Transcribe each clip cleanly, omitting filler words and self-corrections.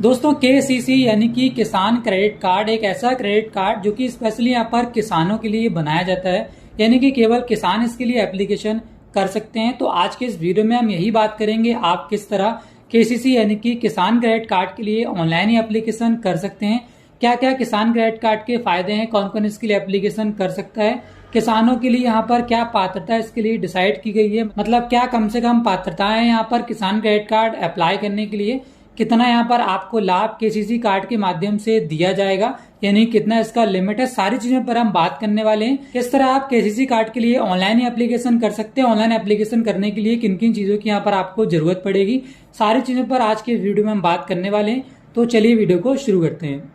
दोस्तों केसीसी यानी कि किसान क्रेडिट कार्ड एक ऐसा क्रेडिट कार्ड जो कि स्पेशली यहाँ पर किसानों के लिए बनाया जाता है, यानी कि केवल किसान इसके लिए एप्लीकेशन कर सकते हैं। तो आज के इस वीडियो में हम यही बात करेंगे आप किस तरह केसीसी यानी कि किसान क्रेडिट कार्ड के लिए ऑनलाइन ही एप्लीकेशन कर सकते हैं, क्या क्या किसान क्रेडिट कार्ड के फायदे हैं, कौन कौन इसके लिए एप्लीकेशन कर सकता है, किसानों के लिए यहाँ पर क्या पात्रता इसके लिए डिसाइड की गई है, मतलब क्या कम से कम पात्रता है यहाँ पर किसान क्रेडिट कार्ड अप्लाई करने के लिए, कितना यहाँ पर आपको लाभ केसीसी कार्ड के माध्यम से दिया जाएगा, यानी कितना इसका लिमिट है, सारी चीजों पर हम बात करने वाले हैं। किस तरह आप केसीसी कार्ड के लिए ऑनलाइन ही एप्लीकेशन कर सकते हैं, ऑनलाइन एप्लीकेशन करने के लिए किन किन चीजों की यहाँ पर आपको जरूरत पड़ेगी, सारी चीजों पर आज के वीडियो में हम बात करने वाले हैं। तो चलिए वीडियो को शुरू करते हैं।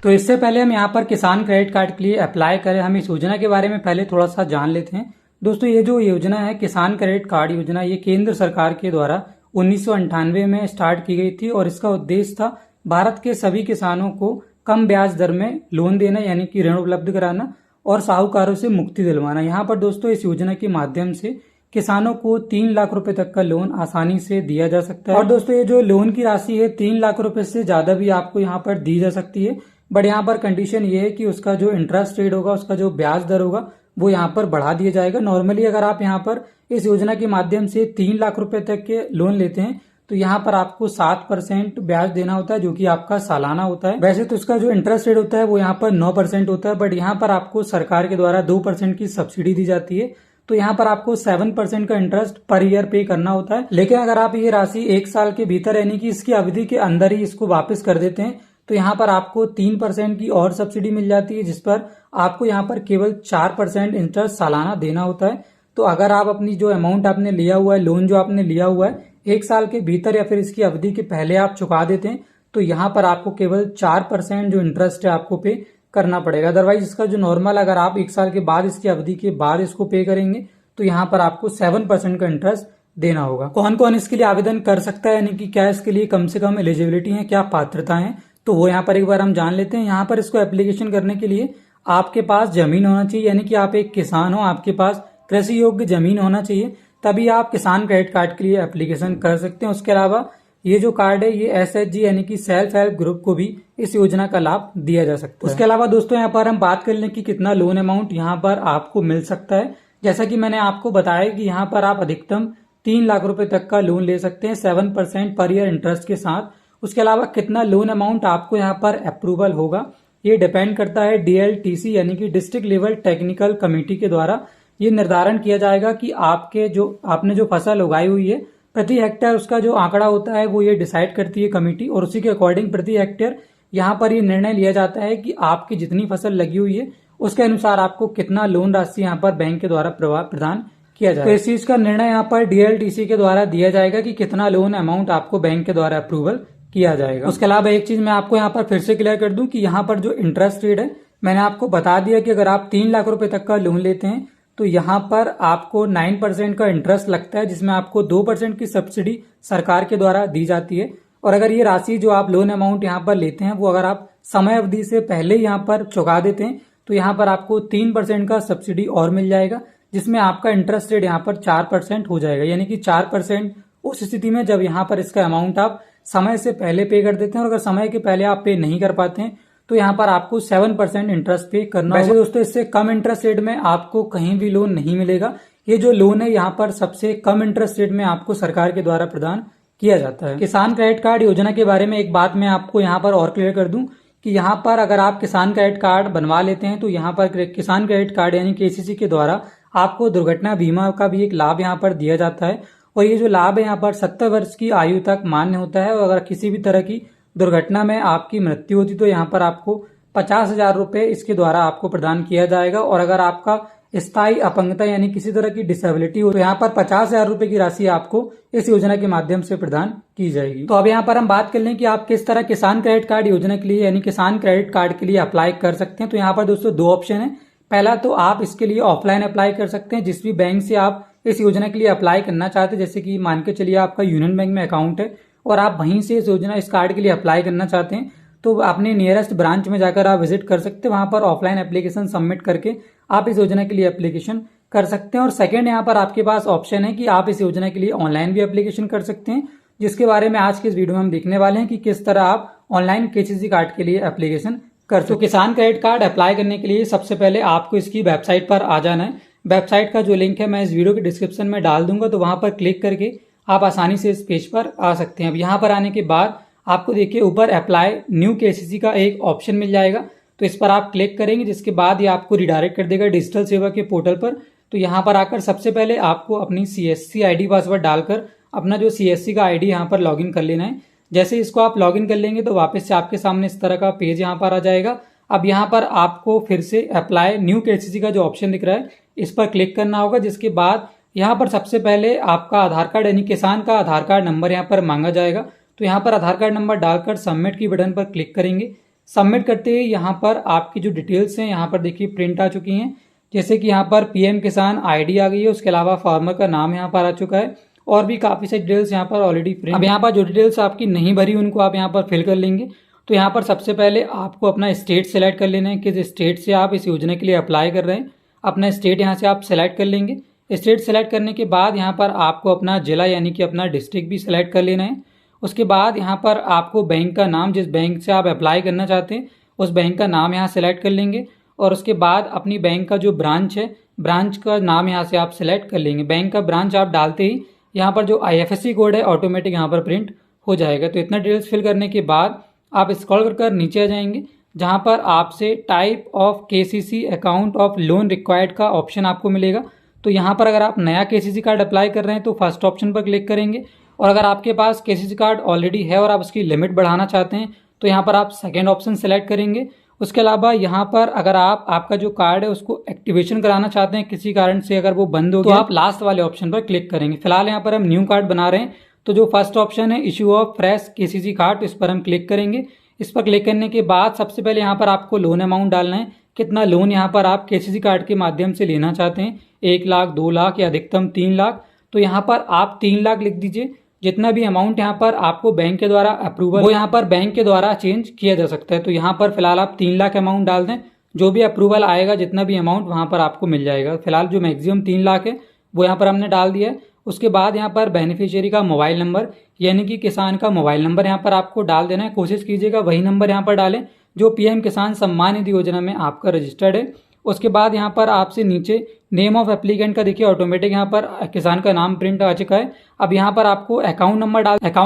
तो इससे पहले हम यहाँ पर किसान क्रेडिट कार्ड के लिए अप्लाई करें, हम इस योजना के बारे में पहले थोड़ा सा जान लेते हैं। दोस्तों ये जो योजना है किसान क्रेडिट कार्ड योजना, ये केंद्र सरकार के द्वारा 1998 में स्टार्ट की गई थी और इसका उद्देश्य था भारत के सभी किसानों को कम ब्याज दर में लोन देना, यानी कि ऋण उपलब्ध कराना और साहूकारों से मुक्ति दिलवाना। यहाँ पर दोस्तों इस योजना के माध्यम से किसानों को 3 लाख रुपए तक का लोन आसानी से दिया जा सकता है। और दोस्तों ये जो लोन की राशि है 3 लाख रुपए से ज्यादा भी आपको यहाँ पर दी जा सकती है, बट यहाँ पर कंडीशन ये है कि उसका जो इंटरेस्ट रेट होगा, उसका जो ब्याज दर होगा वो यहाँ पर बढ़ा दिया जाएगा। नॉर्मली अगर आप यहाँ पर इस योजना के माध्यम से 3 लाख रुपए तक के लोन लेते हैं तो यहाँ पर आपको 7% ब्याज देना होता है, जो कि आपका सालाना होता है। वैसे तो उसका जो इंटरेस्ट रेट होता है वो यहाँ पर 9% होता है, बट यहाँ पर आपको सरकार के द्वारा 2% की सब्सिडी दी जाती है, तो यहाँ पर आपको 7% का इंटरेस्ट पर ईयर पे करना होता है। लेकिन अगर आप ये राशि 1 साल के भीतर यानी कि इसकी अवधि के अंदर ही इसको वापस कर देते हैं तो यहाँ पर आपको 3% की और सब्सिडी मिल जाती है, जिस पर आपको यहाँ पर केवल 4% इंटरेस्ट सालाना देना होता है। तो अगर आप अपनी जो अमाउंट आपने लिया हुआ है, लोन जो आपने लिया हुआ है 1 साल के भीतर या फिर इसकी अवधि के पहले आप चुका देते हैं तो यहाँ पर आपको केवल 4% जो इंटरेस्ट है आपको पे करना पड़ेगा। अदरवाइज इसका जो नॉर्मल अगर आप 1 साल के बाद इसकी अवधि के बाद इसको पे करेंगे तो यहाँ पर आपको 7% का इंटरेस्ट देना होगा। कौन कौन इसके लिए आवेदन कर सकता है, यानी कि क्या इसके लिए कम से कम एलिजिबिलिटी है, क्या पात्रता है, तो वो यहाँ पर एक बार हम जान लेते हैं। यहाँ पर इसको एप्लीकेशन करने के लिए आपके पास जमीन होना चाहिए, यानी कि आप एक किसान हो, आपके पास कृषि योग्य जमीन होना चाहिए, तभी आप किसान क्रेडिट कार्ड के लिए एप्लीकेशन कर सकते हैं। उसके अलावा ये जो कार्ड है ये SHG यानी कि सेल्फ हेल्प ग्रुप को भी इस योजना का लाभ दिया जा सकता है। उसके अलावा दोस्तों यहाँ पर हम बात कर लें कि कितना लोन अमाउंट यहाँ पर आपको मिल सकता है। जैसा कि मैंने आपको बताया कि यहाँ पर आप अधिकतम 3 लाख रुपए तक का लोन ले सकते हैं 7% पर ईयर इंटरेस्ट के साथ। उसके अलावा कितना लोन अमाउंट आपको यहाँ पर अप्रूवल होगा ये डिपेंड करता है DLTC यानी कि डिस्ट्रिक्ट लेवल टेक्निकल कमेटी के द्वारा ये निर्धारण किया जाएगा कि आपने जो फसल उगाई हुई है प्रति हेक्टेयर उसका जो आंकड़ा होता है वो ये डिसाइड करती है कमेटी, और उसी के अकॉर्डिंग प्रति हेक्टेयर यहाँ पर ये निर्णय लिया जाता है कि आपकी जितनी फसल लगी हुई है उसके अनुसार आपको कितना लोन राशि यहाँ पर बैंक के द्वारा प्रदान किया जाएगा। तो इस चीज का निर्णय यहाँ पर DLTC के द्वारा दिया जाएगा कि कितना लोन अमाउंट आपको बैंक के द्वारा अप्रूवल किया जाएगा। उसके अलावा एक चीज मैं आपको यहाँ पर फिर से क्लियर कर दूं कि यहाँ पर जो इंटरेस्ट रेट है मैंने आपको बता दिया कि अगर आप 3 लाख रुपए तक का लोन लेते हैं तो यहाँ पर आपको 9% का इंटरेस्ट लगता है, जिसमें आपको 2% की सब्सिडी सरकार के द्वारा दी जाती है। और अगर ये राशि जो आप लोन अमाउंट यहाँ पर लेते हैं वो अगर आप समय अवधि से पहले यहाँ पर चुका देते हैं तो यहाँ पर आपको 3% का सब्सिडी और मिल जाएगा, जिसमें आपका इंटरेस्ट रेट यहाँ पर 4% हो जाएगा, यानी कि 4% उस स्थिति में जब यहाँ पर इसका अमाउंट आप समय से पहले पे कर देते हैं। और अगर समय के पहले आप पे नहीं कर पाते हैं तो यहाँ पर आपको 7% इंटरेस्ट पे करना होगा। वैसे दोस्तों इससे कम इंटरेस्ट रेट में आपको कहीं भी लोन नहीं मिलेगा। ये जो लोन है यहाँ पर सबसे कम इंटरेस्ट रेट में आपको सरकार के द्वारा प्रदान किया जाता है। किसान क्रेडिट कार्ड योजना के बारे में एक बात मैं आपको यहाँ पर और क्लियर कर दूं कि यहाँ पर अगर आप किसान क्रेडिट कार्ड बनवा लेते हैं तो यहाँ पर किसान क्रेडिट कार्ड यानी KCC के द्वारा आपको दुर्घटना बीमा का भी एक लाभ यहाँ पर दिया जाता है, और ये जो लाभ है यहाँ पर 70 वर्ष की आयु तक मान्य होता है। और अगर किसी भी तरह की दुर्घटना में आपकी मृत्यु होती तो यहाँ पर आपको 50,000 रुपए इसके द्वारा आपको प्रदान किया जाएगा। और अगर आपका स्थायी अपंगता यानी किसी तरह की डिसेबिलिटी हो तो यहाँ पर 50,000 रुपए की राशि आपको इस योजना के माध्यम से प्रदान की जाएगी। तो अब यहाँ पर हम बात कर लें कि आप किस तरह किसान क्रेडिट कार्ड योजना के लिए यानी किसान क्रेडिट कार्ड के लिए अप्लाई कर सकते हैं। तो यहाँ पर दोस्तों 2 ऑप्शन है। पहला तो आप इसके लिए ऑफलाइन अप्लाई कर सकते हैं, जिस भी बैंक से आप इस योजना के लिए अप्लाई करना चाहते हैं, जैसे कि मान के चलिए आपका यूनियन बैंक में अकाउंट है और आप वहीं से इस कार्ड के लिए अप्लाई करना चाहते हैं तो अपने नियरेस्ट ब्रांच में जाकर आप विजिट कर सकते हैं। वहां पर ऑफलाइन एप्लीकेशन सबमिट करके आप इस योजना के लिए एप्लीकेशन कर सकते हैं। और सेकंड यहाँ पर आपके पास ऑप्शन है कि आप इस योजना के लिए ऑनलाइन भी एप्लीकेशन कर सकते हैं, जिसके बारे में आज के इस वीडियो में हम देखने वाले हैं कि किस तरह आप ऑनलाइन केसीसी कार्ड के लिए एप्लीकेशन कर सकते हैं। तो किसान क्रेडिट कार्ड अप्लाई करने के लिए सबसे पहले आपको इसकी वेबसाइट पर आ जाना है। वेबसाइट का जो लिंक है मैं इस वीडियो के डिस्क्रिप्शन में डाल दूंगा, तो वहां पर क्लिक करके आप आसानी से इस पेज पर आ सकते हैं। अब यहाँ पर आने के बाद आपको देखिए ऊपर अप्लाई न्यू केसीसी का एक ऑप्शन मिल जाएगा, तो इस पर आप क्लिक करेंगे, जिसके बाद ये आपको रिडायरेक्ट कर देगा डिजिटल सेवा के पोर्टल पर। तो यहाँ पर आकर सबसे पहले आपको अपनी CSC ID पासवर्ड डालकर अपना जो CSC का ID यहाँ पर लॉगिन कर लेना है। जैसे इसको आप लॉगिन कर लेंगे तो वापस से आपके सामने इस तरह का पेज यहाँ पर आ जाएगा। अब यहाँ पर आपको फिर से अप्लाई न्यू केसीसी का जो ऑप्शन दिख रहा है इस पर क्लिक करना होगा, जिसके बाद यहाँ पर सबसे पहले आपका आधार कार्ड यानी किसान का आधार कार्ड नंबर यहाँ पर मांगा जाएगा। तो यहाँ पर आधार कार्ड नंबर डालकर सबमिट की बटन पर क्लिक करेंगे। सबमिट करते ही यहाँ पर आपकी जो डिटेल्स हैं यहाँ पर देखिए प्रिंट आ चुकी हैं, जैसे कि यहाँ पर PM किसान ID आ गई है, उसके अलावा फार्मर का नाम यहाँ पर आ चुका है और भी काफ़ी सारी डिटेल्स यहाँ पर ऑलरेडी प्रिंट। अब यहाँ पर जो डिटेल्स आपकी नहीं भरी उनको आप यहाँ पर फिल कर लेंगे। तो यहाँ पर सबसे पहले आपको अपना स्टेट सेलेक्ट कर लेना है, किस स्टेट से आप इस योजना के लिए अप्लाई कर रहे हैं। अपना स्टेट यहाँ से आप सेलेक्ट कर लेंगे। स्टेट सेलेक्ट करने के बाद यहाँ पर आपको अपना जिला यानी कि अपना डिस्ट्रिक्ट भी सिलेक्ट कर लेना है। उसके बाद यहाँ पर आपको बैंक का नाम, जिस बैंक से आप अप्लाई करना चाहते हैं उस बैंक का नाम यहाँ सेलेक्ट कर लेंगे। और उसके बाद अपनी बैंक का जो ब्रांच है, ब्रांच का नाम यहाँ से आप सेलेक्ट कर लेंगे। बैंक का ब्रांच आप डालते ही यहाँ पर जो IFSC कोड है ऑटोमेटिक यहाँ पर प्रिंट हो जाएगा। तो इतना डिटेल्स फिल करने के बाद आप स्क्रॉल कर नीचे आ जाएंगे, जहाँ पर आपसे type of KCC account of loan required का ऑप्शन आपको मिलेगा। तो यहाँ पर अगर आप नया KCC कार्ड अप्लाई कर रहे हैं तो फर्स्ट ऑप्शन पर क्लिक करेंगे, और अगर आपके पास KCC कार्ड ऑलरेडी है और आप उसकी लिमिट बढ़ाना चाहते हैं तो यहाँ पर आप सेकेंड ऑप्शन सेलेक्ट करेंगे। उसके अलावा यहाँ पर अगर आपका जो कार्ड है उसको एक्टिवेशन कराना चाहते हैं किसी कारण से, अगर वो बंद हो गया तो आप लास्ट वाले ऑप्शन पर क्लिक करेंगे। फिलहाल यहाँ पर हम न्यू कार्ड बना रहे हैं, तो जो फर्स्ट ऑप्शन है issue of fresh KCC card, इस पर हम क्लिक करेंगे। इस पर क्लिक करने के बाद सबसे पहले यहाँ पर आपको लोन अमाउंट डालना है, कितना लोन यहाँ पर आप KCC कार्ड के माध्यम से लेना चाहते हैं, 1 लाख, 2 लाख या अधिकतम 3 लाख। तो यहाँ पर आप 3 लाख लिख दीजिए। जितना भी अमाउंट यहाँ पर आपको बैंक के द्वारा अप्रूवल, वो यहाँ पर बैंक के द्वारा चेंज किया जा सकता है। तो यहाँ पर फिलहाल आप 3 लाख अमाउंट डाल दें, जो भी अप्रूवल आएगा जितना भी अमाउंट वहाँ पर आपको मिल जाएगा। फिलहाल जो मैक्सिमम 3 लाख है वो यहाँ पर हमने डाल दिया है। उसके बाद यहाँ पर बेनिफिशियरी का मोबाइल नंबर यानी कि किसान का मोबाइल नंबर यहाँ पर आपको डाल देना है। कोशिश कीजिएगा वही नंबर यहाँ पर डालें जो PM किसान सम्मान निधि योजना में आपका रजिस्टर्ड है। उसके बाद यहाँ पर आपसे नीचे नेम ऑफ एप्लीकेंट का देखिए ऑटोमेटिक यहाँ पर किसान का नाम प्रिंट आ चुका है। अब यहाँ पर आपको अकाउंट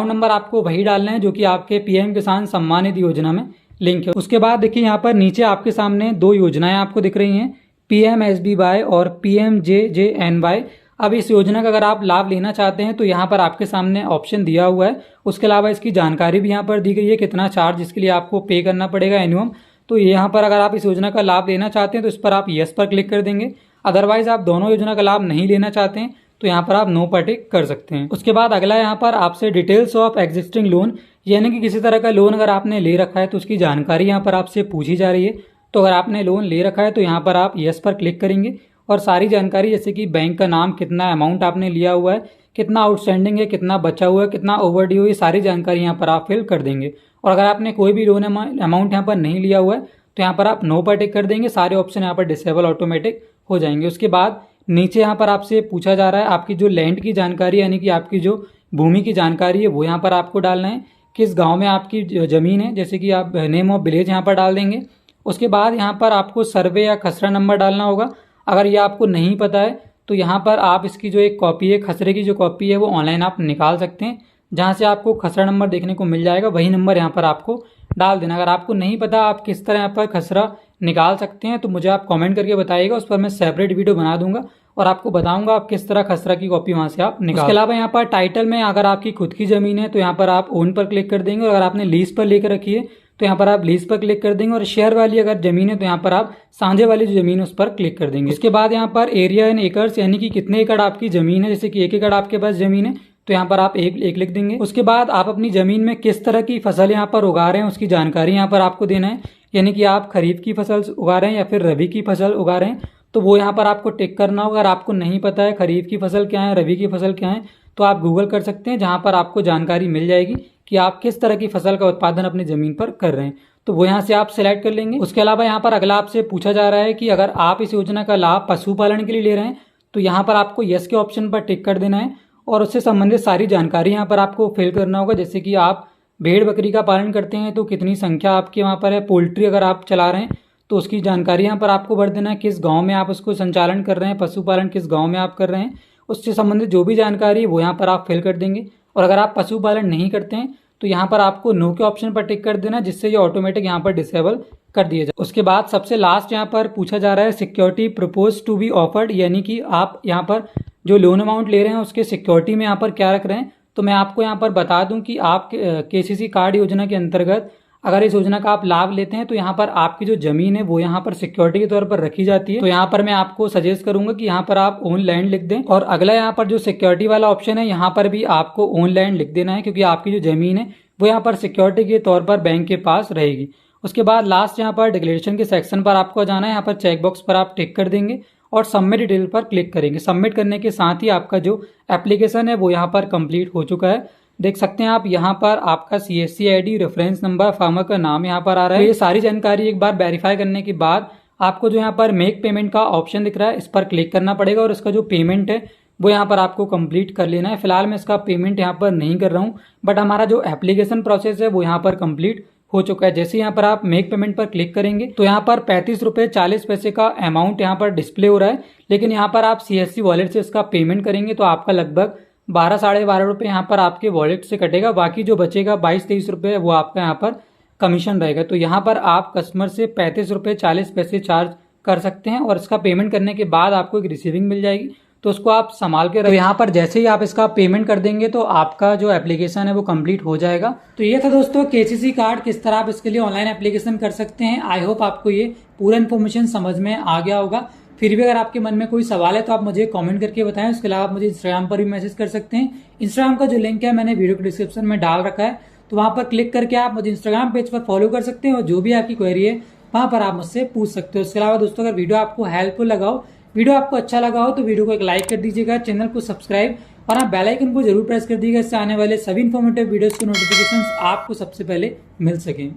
नंबर आपको वही डालना है जो कि आपके PM किसान सम्मान निधि योजना में लिंक है। उसके बाद देखिए यहाँ पर नीचे आपके सामने 2 योजनाएं आपको दिख रही हैं, PMSBY और PMJJNY। अब इस योजना का अगर आप लाभ लेना चाहते हैं तो यहाँ पर आपके सामने ऑप्शन दिया हुआ है। उसके अलावा इसकी जानकारी भी यहाँ पर दी गई है, कितना चार्ज इसके लिए आपको पे करना पड़ेगा एनुअम। तो यहाँ पर अगर आप इस योजना का लाभ लेना चाहते हैं तो इस पर आप यस पर क्लिक कर देंगे। अदरवाइज आप दोनों योजना का लाभ नहीं लेना चाहते हैं तो यहाँ पर आप नो पर टिक कर सकते हैं। उसके बाद अगला यहाँ पर आपसे डिटेल्स ऑफ एग्जिस्टिंग लोन, यानी कि किसी तरह का लोन अगर आपने ले रखा है तो उसकी जानकारी यहाँ पर आपसे पूछी जा रही है। तो अगर आपने लोन ले रखा है तो यहाँ पर आप यस पर क्लिक करेंगे और सारी जानकारी जैसे कि बैंक का नाम, कितना अमाउंट आपने लिया हुआ है, कितना आउटस्टैंडिंग है, कितना बचा हुआ है, कितना ओवरड्यू है, सारी जानकारी यहाँ पर आप फिल कर देंगे। और अगर आपने कोई भी लोन अमाउंट यहाँ पर नहीं लिया हुआ है तो यहाँ पर आप नो पर टिक कर देंगे। सारे ऑप्शन यहाँ पर डिसेबल ऑटोमेटिक हो जाएंगे। उसके बाद नीचे यहाँ पर आपसे पूछा जा रहा है आपकी जो लैंड की जानकारी यानी कि आपकी जो भूमि की जानकारी है वो यहाँ पर आपको डालना है, किस गाँव में आपकी ज़मीन है, जैसे कि आप नेम ऑफ विलेज यहाँ पर डाल देंगे। उसके बाद यहाँ पर आपको सर्वे या खसरा नंबर डालना होगा। अगर ये आपको नहीं पता है तो यहाँ पर आप इसकी जो एक कॉपी है, खसरे की जो कॉपी है वो ऑनलाइन आप निकाल सकते हैं, जहाँ से आपको खसरा नंबर देखने को मिल जाएगा, वही नंबर यहाँ पर आपको डाल देना। अगर आपको नहीं पता आप किस तरह यहाँ पर खसरा निकाल सकते हैं तो मुझे आप कमेंट करके बताइएगा, उस पर मैं सेपरेट वीडियो बना दूंगा और आपको बताऊंगा आप किस तरह खसरा की कॉपी वहाँ से आप निकाल। उसके अलावा यहाँ पर टाइटल में अगर आपकी खुद की ज़मीन है तो यहाँ पर आप ओन पर क्लिक कर देंगे, और अगर आपने लीज पर लेकर रखी है तो यहाँ पर आप लीज पर क्लिक कर देंगे, और शेयर वाली अगर जमीन है तो यहाँ पर आप साझे वाली जो जमीन है उस पर क्लिक कर देंगे। उसके बाद यहाँ पर एरिया इन एकर्स यानी कि कितने एकड़ आपकी जमीन है, जैसे कि 1 एकड़ आपके पास जमीन है तो यहाँ पर आप एक लिख देंगे। उसके बाद आप अपनी जमीन में किस तरह की फसल यहाँ पर उगा रहे हैं उसकी जानकारी यहाँ पर आपको देना है, यानी कि आप खरीफ की फसल उगा रहे हैं या फिर रबी की फसल उगा रहे हैं तो वो यहाँ पर आपको टिक करना होगा। अगर आपको नहीं पता है खरीफ की फसल क्या है, रबी की फसल क्या है, तो आप गूगल कर सकते हैं, जहाँ पर आपको जानकारी मिल जाएगी कि आप किस तरह की फसल का उत्पादन अपनी ज़मीन पर कर रहे हैं, तो वो यहाँ से आप सिलेक्ट कर लेंगे। उसके अलावा यहाँ पर अगला आपसे पूछा जा रहा है कि अगर आप इस योजना का लाभ पशुपालन के लिए ले रहे हैं तो यहाँ पर आपको यस के ऑप्शन पर टिक कर देना है और उससे संबंधित सारी जानकारी यहाँ पर आपको फिल करना होगा। जैसे कि आप भेड़ बकरी का पालन करते हैं तो कितनी संख्या आपके वहाँ पर है, पोल्ट्री अगर आप चला रहे हैं तो उसकी जानकारी यहाँ पर आपको भर देना है, किस गांव में आप उसको संचालन कर रहे हैं, पशुपालन किस गांव में आप कर रहे हैं, उससे संबंधित जो भी जानकारी है वो यहाँ पर आप फिल कर देंगे। और अगर आप पशुपालन नहीं करते हैं तो यहाँ पर आपको नो के ऑप्शन पर टिक कर देना, जिससे ये ऑटोमेटिक यहाँ पर डिसेबल कर दिया जाए। उसके बाद सबसे लास्ट यहाँ पर पूछा जा रहा है security propose to be offered, यानी कि आप यहाँ पर जो लोन अमाउंट ले रहे हैं उसके सिक्योरिटी में यहाँ पर क्या रख रहे हैं। तो मैं आपको यहाँ पर बता दूं कि आप केसीसी कार्ड योजना के अंतर्गत अगर इस योजना का आप लाभ लेते हैं तो यहाँ पर आपकी जो जमीन है वो यहाँ पर सिक्योरिटी के तौर पर रखी जाती है। तो यहाँ पर मैं आपको सजेस्ट करूंगा कि यहाँ पर आप ओन लैंड लिख दें। और अगला यहाँ पर जो सिक्योरिटी वाला ऑप्शन है यहाँ पर भी आपको ओन लैंड लिख देना है, क्योंकि आपकी जो जमीन है वो यहाँ पर सिक्योरिटी के तौर पर बैंक के पास रहेगी। उसके बाद लास्ट यहाँ पर डिक्लेरेशन के सेक्शन पर आपको जाना है, यहाँ पर चेकबॉक्स पर आप टिक कर देंगे और सबमिट डिटेल पर क्लिक करेंगे। सबमिट करने के साथ ही आपका जो एप्लीकेशन है वो यहाँ पर कंप्लीट हो चुका है। देख सकते हैं आप यहाँ पर आपका CSC ID, reference number, farmer का नाम यहाँ पर आ रहा है। तो ये सारी जानकारी एक बार वेरीफाई करने के बाद आपको जो यहाँ पर मेक पेमेंट का ऑप्शन दिख रहा है इस पर क्लिक करना पड़ेगा और इसका जो पेमेंट है वो यहाँ पर आपको कंप्लीट कर लेना है। फिलहाल मैं इसका पेमेंट यहाँ पर नहीं कर रहा हूँ, बट हमारा जो एप्लीकेशन प्रोसेस है वो यहाँ पर कंप्लीट हो चुका है। जैसे यहाँ पर आप मेक पेमेंट पर क्लिक करेंगे तो यहाँ पर 35 रुपये 40 पैसे का अमाउंट यहाँ पर डिस्प्ले हो रहा है, लेकिन यहाँ पर आप CSC वॉलेट से इसका पेमेंट करेंगे तो आपका लगभग 12 साढ़े 12 रुपये यहाँ पर आपके वॉलेट से कटेगा। बाकी जो बचेगा 22-23 रुपये वो आपका यहाँ पर कमीशन रहेगा। तो यहाँ पर आप कस्टमर से 35 रुपये 40 पैसे चार्ज कर सकते हैं और इसका पेमेंट करने के बाद आपको एक रिसीविंग मिल जाएगी, तो उसको आप संभाल के। तो यहाँ पर जैसे ही आप इसका पेमेंट कर देंगे तो आपका जो एप्लीकेशन है वो कंप्लीट हो जाएगा। तो ये था दोस्तों केसीसी कार्ड, किस तरह आप इसके लिए ऑनलाइन एप्लीकेशन कर सकते हैं। आई होप आपको ये पूरा इन्फॉर्मेशन समझ में आ गया होगा। फिर भी अगर आपके मन में कोई सवाल है तो आप मुझे कमेंट करके बताएं। उसके अलावा आप मुझे इंस्टाग्राम पर भी मैसेज कर सकते हैं। इंस्टाग्राम का जो लिंक है मैंने वीडियो के डिस्क्रिप्शन में डाल रखा है, तो वहां पर क्लिक करके आप मुझे इंस्टाग्राम पेज पर फॉलो कर सकते हैं और जो भी आपकी क्वेरी है वहां पर आप मुझसे पूछ सकते हो। उसके अलावा दोस्तों अगर वीडियो आपको हेल्पफुल लगा हो, वीडियो आपको अच्छा लगा हो तो वीडियो को एक लाइक कर दीजिएगा, चैनल को सब्सक्राइब और आप बेल आइकन को जरूर प्रेस कर दीजिएगा, इससे आने वाले सभी इन्फॉर्मेटिव वीडियोस के नोटिफिकेशंस आपको सबसे पहले मिल सकें।